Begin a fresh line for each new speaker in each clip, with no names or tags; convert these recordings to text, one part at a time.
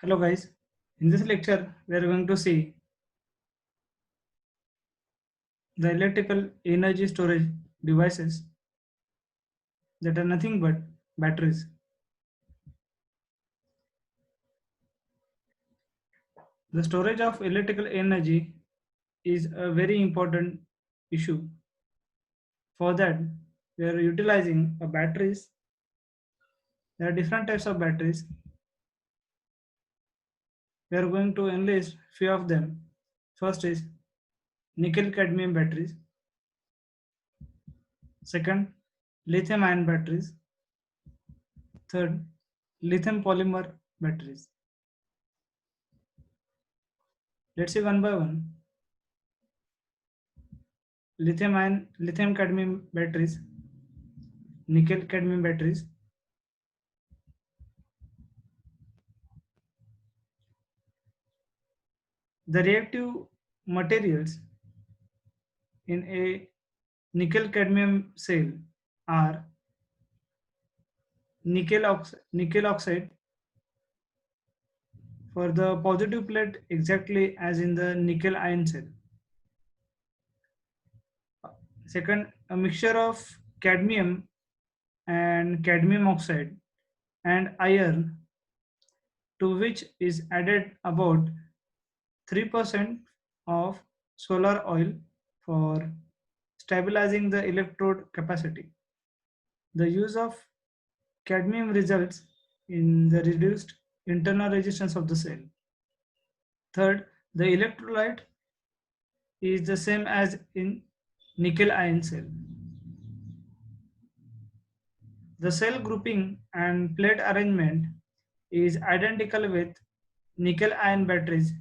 Hello guys, in this lecture we are going to see the electrical energy storage devices that are nothing but batteries. The storage of electrical energy is a very important issue. For that we are utilizing a batteries. There are different types of batteries. We are going to enlist few of them. First is nickel cadmium batteries. Second, lithium ion batteries. Third, lithium polymer batteries. Let's see one by one. Lithium cadmium batteries, nickel cadmium batteries. The reactive materials in a nickel cadmium cell are nickel oxide for the positive plate, exactly as in the nickel ion cell. Second, a mixture of cadmium and cadmium oxide and iron, to which is added about 3% of solar oil for stabilizing the electrode capacity. The use of cadmium results in the reduced internal resistance of the cell. Third, the electrolyte is the same as in nickel ion cell. The cell grouping and plate arrangement is identical with nickel ion batteries,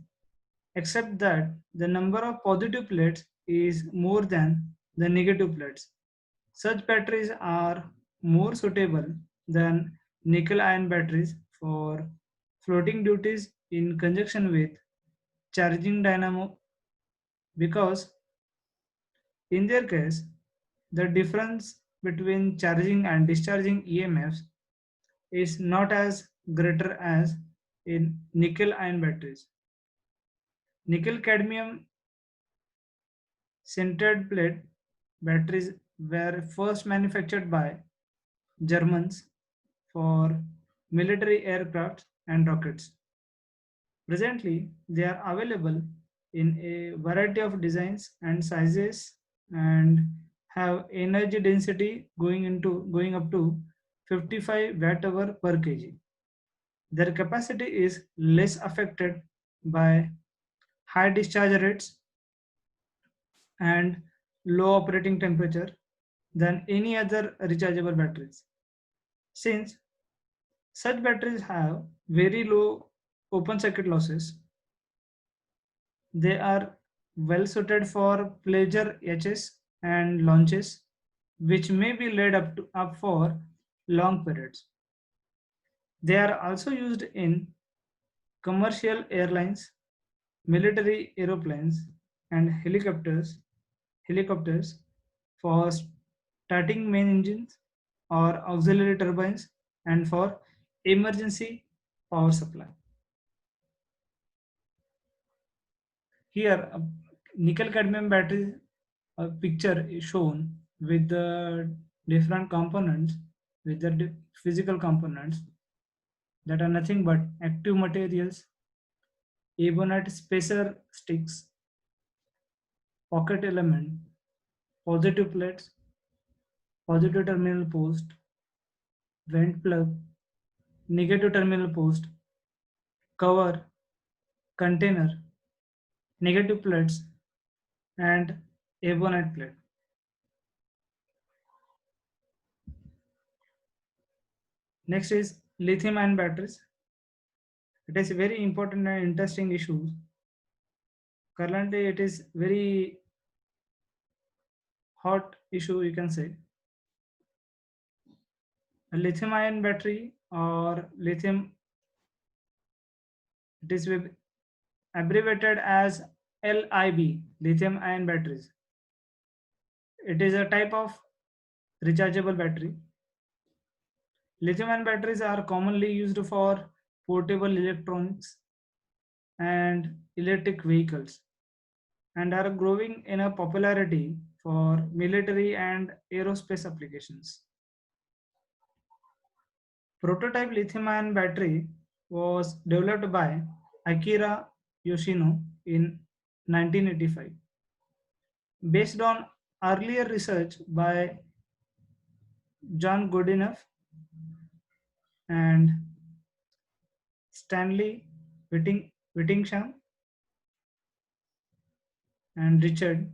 except that the number of positive plates is more than the negative plates. Such batteries are more suitable than nickel ion batteries for floating duties in conjunction with charging dynamo, because in their case the difference between charging and discharging EMFs is not as greater as in nickel ion batteries. Nickel cadmium sintered plate batteries were first manufactured by Germans for military aircraft and rockets. Presently, they are available in a variety of designs and sizes and have energy density going up to 55 watt hour per kg. Their capacity is less affected by high discharge rates and low operating temperature than any other rechargeable batteries. Since such batteries have very low open circuit losses, they are well suited for pleasure yachts and launches, which may be laid up for long periods. They are also used in commercial airlines, military aeroplanes, and helicopters for starting main engines or auxiliary turbines and for emergency power supply. Here, a nickel cadmium battery picture is shown with the different components, with the physical components that are nothing but active materials, ebonite spacer sticks, pocket element, positive plates, positive terminal post, vent plug, negative terminal post, cover, container, negative plates, and ebonite plate. Next is lithium ion batteries. It is a very important and interesting issue. Currently, it is very hot issue, you can say. A lithium ion battery or lithium, it is abbreviated as LIB, lithium ion batteries. It is a type of rechargeable battery. Lithium ion batteries are commonly used for portable electronics, and electric vehicles, and are growing in a popularity for military and aerospace applications. Prototype lithium-ion battery was developed by Akira Yoshino in 1985, based on earlier research by John Goodenough and Stanley Whittingham and Richard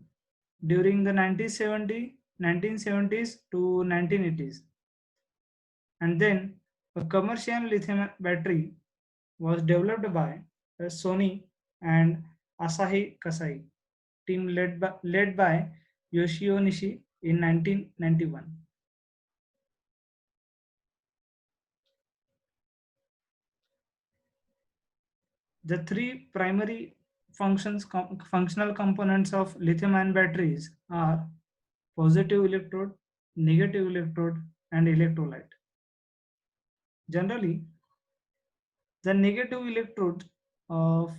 during the 1970s to 1980s. And then a commercial lithium battery was developed by Sony and Asahi Kasei team led by Yoshio Nishi in 1991. The three primary functional components of lithium-ion batteries are positive electrode, negative electrode, and electrolyte. Generally, the negative electrode of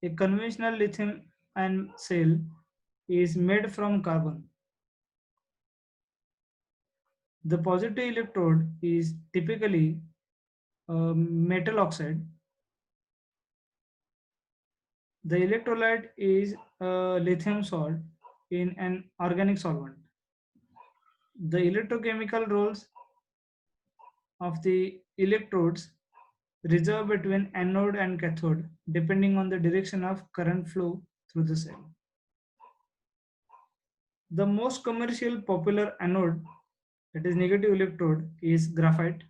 a conventional lithium-ion cell is made from carbon. The positive electrode is typically metal oxide. The electrolyte is a lithium salt in an organic solvent. The electrochemical roles of the electrodes reserve between anode and cathode depending on the direction of current flow through the cell. The most commercial popular anode, that is negative electrode, is graphite.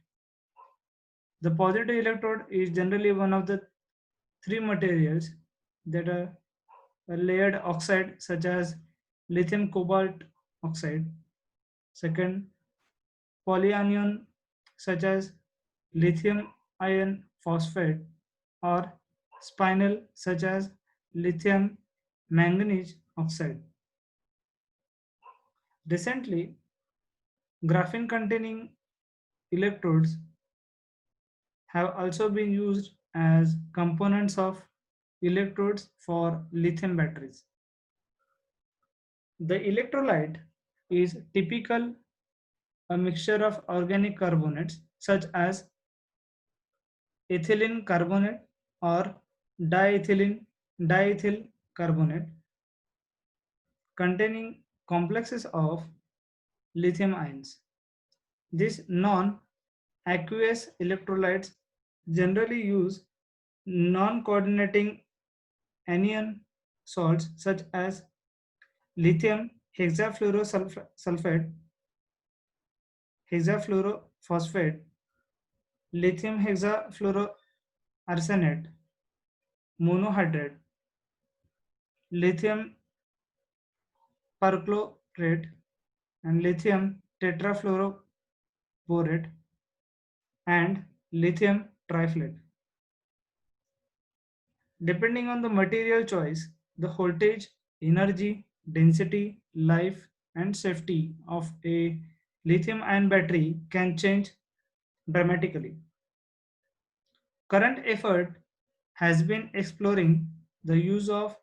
The positive electrode is generally one of the three materials that are a layered oxide such as lithium cobalt oxide. Second, polyanion such as lithium iron phosphate, or spinel such as lithium manganese oxide. Recently, graphene containing electrodes have also been used as components of electrodes for lithium batteries. The electrolyte is typical a mixture of organic carbonates such as ethylene carbonate or diethyl carbonate containing complexes of lithium ions. These non-aqueous electrolytes generally use non-coordinating anion salts such as lithium hexafluorosulfate, hexafluorophosphate, lithium hexafluoroarsenate, monohydrate, lithium perchlorate, and lithium tetrafluoroborate, and lithium triflate. Depending on the material choice, the voltage, energy, density, life, and safety of a lithium ion battery can change dramatically. Current effort has been exploring the use of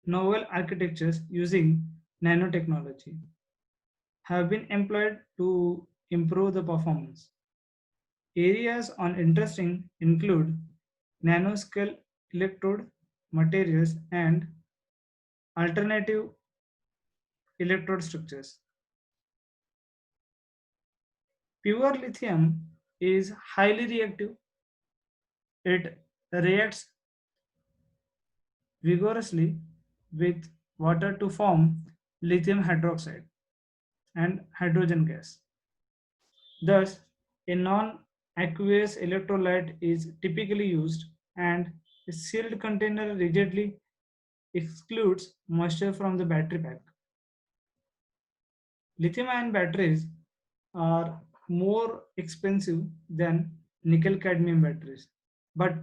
novel architectures using nanotechnology have been employed to improve the performance. Areas on interesting include nanoscale electrode materials and alternative electrode structures. Pure lithium is highly reactive. It reacts vigorously with water to form lithium hydroxide and hydrogen gas. Thus, a non-aqueous electrolyte is typically used, and a sealed container rigidly excludes moisture from the battery pack. Lithium-ion batteries are more expensive than nickel-cadmium batteries, but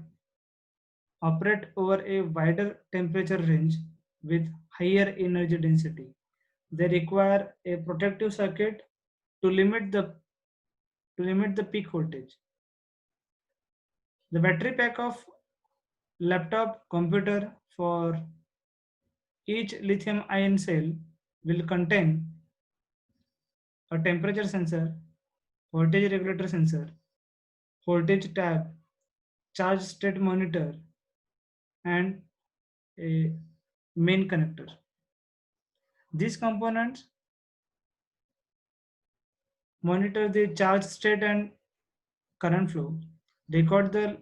operate over a wider temperature range with higher energy density. They require a protective circuit to limit the peak voltage. The battery pack of laptop computer for each lithium ion cell will contain a temperature sensor, voltage regulator sensor, voltage tab, charge state monitor, and a main connector. These components monitor the charge state and current flow, record the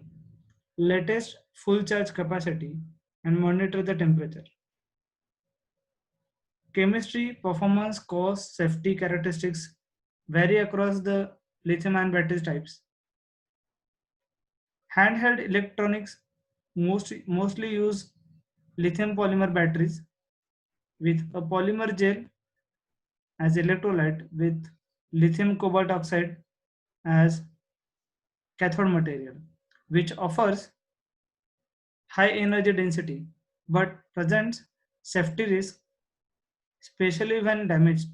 latest full charge capacity, and monitor the temperature. Chemistry, performance, cost, safety characteristics vary across the lithium-ion battery types. Handheld electronics mostly use lithium polymer batteries with a polymer gel as electrolyte with lithium cobalt oxide as cathode material, which offers high energy density but presents safety risk, especially when damaged.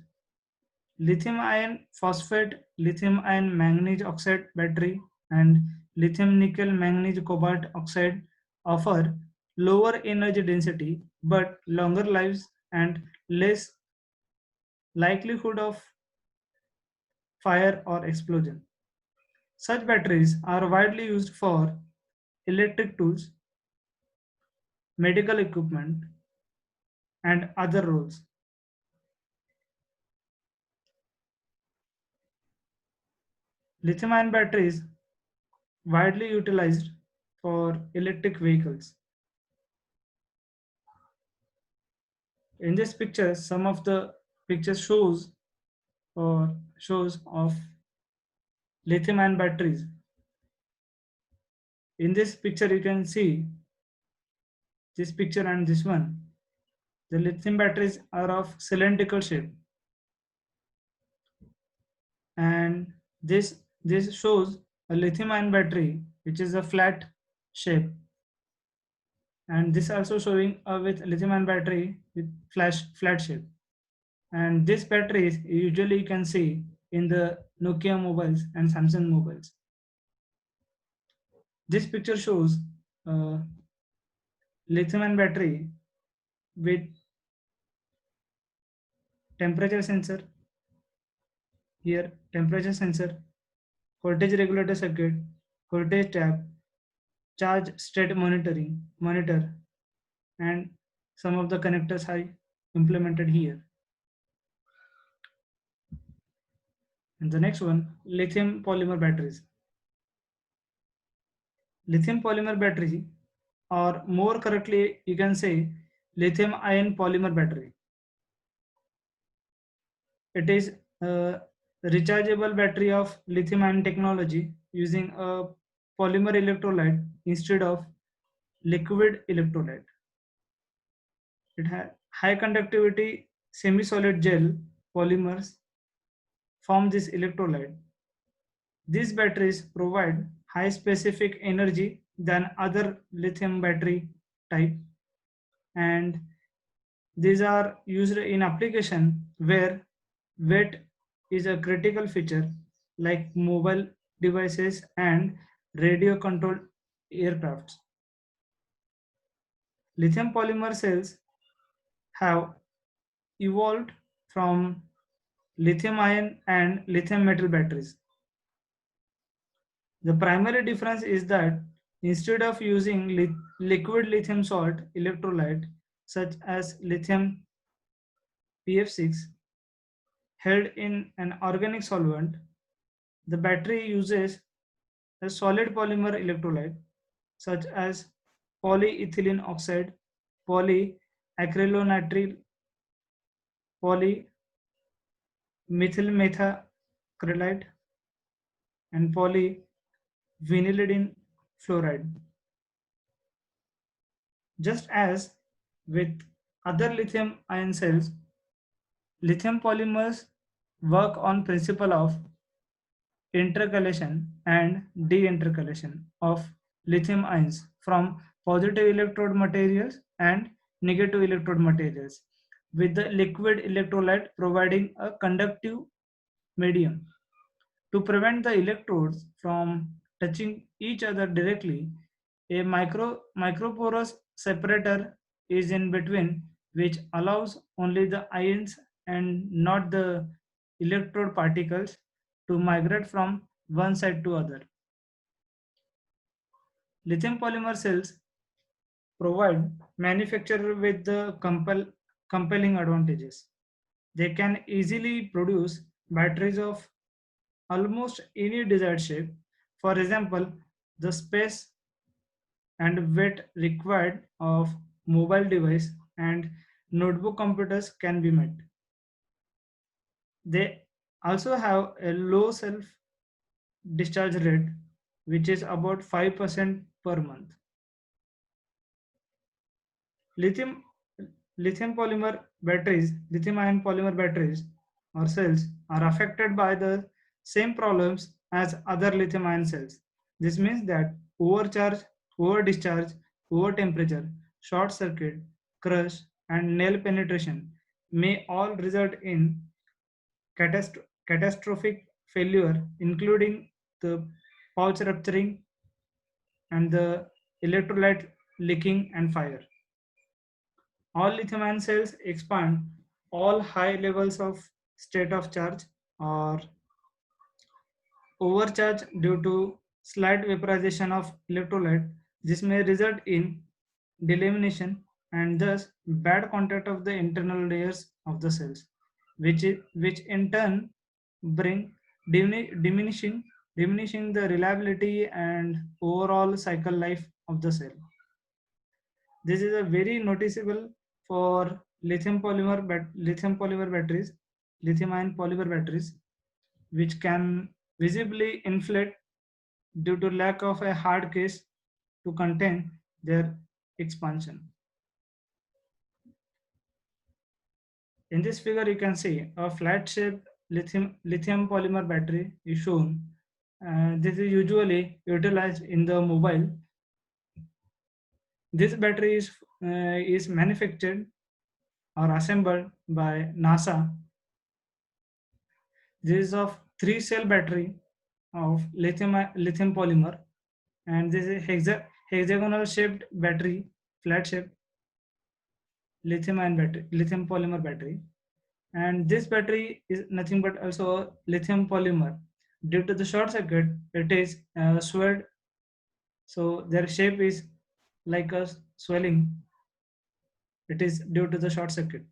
Lithium iron phosphate, lithium iron manganese oxide battery, and lithium nickel manganese cobalt oxide offer lower energy density but longer lives and less likelihood of fire or explosion. Such batteries are widely used for electric tools, medical equipment, and other roles. Lithium ion batteries widely utilized for electric vehicles. In this picture, some of the pictures shows of lithium ion batteries. In this picture, you can see this picture and this one. The lithium batteries are of cylindrical shape, and this shows a lithium ion battery which is a flat shape, and this also showing with lithium ion battery with flat shape. And these batteries usually you can see in the Nokia mobiles and Samsung mobiles. This picture shows a lithium ion battery with temperature sensor, here temperature sensor, voltage regulator circuit, voltage tab, charge state monitor, and some of the connectors I implemented here. And the next one, lithium polymer batteries. Lithium polymer battery, or more correctly you can say lithium ion polymer battery. It is a rechargeable battery of lithium ion technology using a polymer electrolyte instead of liquid electrolyte. It has high conductivity semi-solid gel polymers form this electrolyte. These batteries provide high specific energy than other lithium battery type, and these are used in application where weight is a critical feature like mobile devices and radio controlled aircrafts. Lithium polymer cells have evolved from lithium ion and lithium metal batteries. The primary difference is that instead of using liquid lithium salt electrolyte such as lithium PF6 held in an organic solvent, the battery uses a solid polymer electrolyte such as polyethylene oxide, polyacrylonitrile, polymethylmethacrylate, and polyvinylidene fluoride. Just as with other lithium ion cells, lithium polymers work on principle of intercalation and deintercalation of lithium ions from positive electrode materials and negative electrode materials, with the liquid electrolyte providing a conductive medium to prevent the electrodes from touching each other directly. A microporous separator is in between, which allows only the ions and not the electrode particles to migrate from one side to other. Lithium polymer cells provide manufacturer with the compelling advantages. They can easily produce batteries of almost any desired shape. For example, the space and weight required of mobile device and notebook computers can be met. They also have a low self discharge rate, which is about 5% per month. Lithium lithium ion polymer batteries or cells are affected by the same problems as other lithium ion cells. This means that overcharge, over discharge, over temperature, short circuit, crush, and nail penetration may all result in catastrophic failure, including the pouch rupturing and the electrolyte leaking and fire. All lithium-ion cells expand all high levels of state of charge or overcharge due to slight vaporization of electrolyte. This may result in delamination and thus bad contact of the internal layers of the cells, which in turn bring diminishing the reliability and overall cycle life of the cell. This is a very noticeable for lithium polymer batteries, lithium ion polymer batteries, which can visibly inflate due to lack of a hard case to contain their expansion. In this figure, you can see a flat-shaped lithium polymer battery is shown. This is usually utilized in the mobile. This battery is manufactured or assembled by NASA. This is of three-cell battery of lithium polymer, and this is hexagonal shaped battery, flat shaped lithium polymer battery. And this battery is nothing but also a lithium polymer. Due to the short circuit, it is swelled, so their shape is like a swelling. It is due to the short circuit.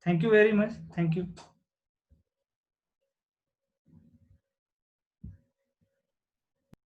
Thank you very much. Thank you.